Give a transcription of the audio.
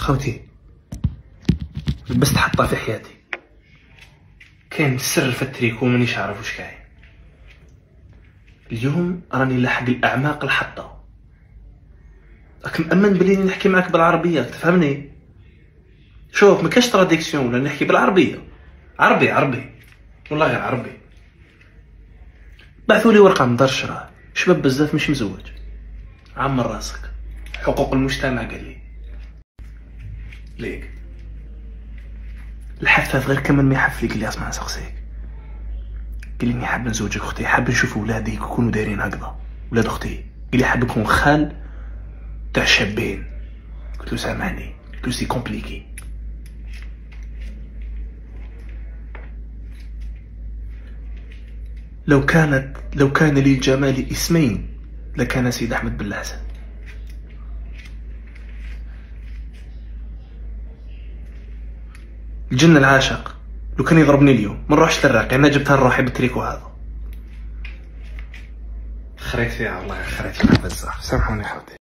خوتي لبست حطها في حياتي، كاين سر في التريكو مانيش عارف واش كاين. اليوم راني لاحق الاعماق الحطه، راك مأمن بلي نحكي معاك بالعربيه تفهمني. شوف ما كاش تراديكسيون ولا نحكي بالعربيه، عربي والله غير عربي. بعثولي ورقه من دار الشراء، شباب بزاف مش مزوج، عمر راسك، حقوق المجتمع قال لي ليك الحفاف غير كمل ما يحفلي. قال لي اسمع نسقسيك، قال لي اني حاب نزوجك اختي، حاب نشوف ولادك يكونوا دايرين هكذا، ولاد اختي. قال لي حاب نكون خال تاع شابين. قلت له سامحني، قلت له سي كومبليكي. لو كان للجمال اسمين لكان سيد احمد بن الحسن. الجن العاشق لو كان يضربني اليوم ما نروحش للراقي، انا جبتها لروحي بالتريكو هذا. خريت فيها والله، خريت فيها بزاف، سامحوني خوتي.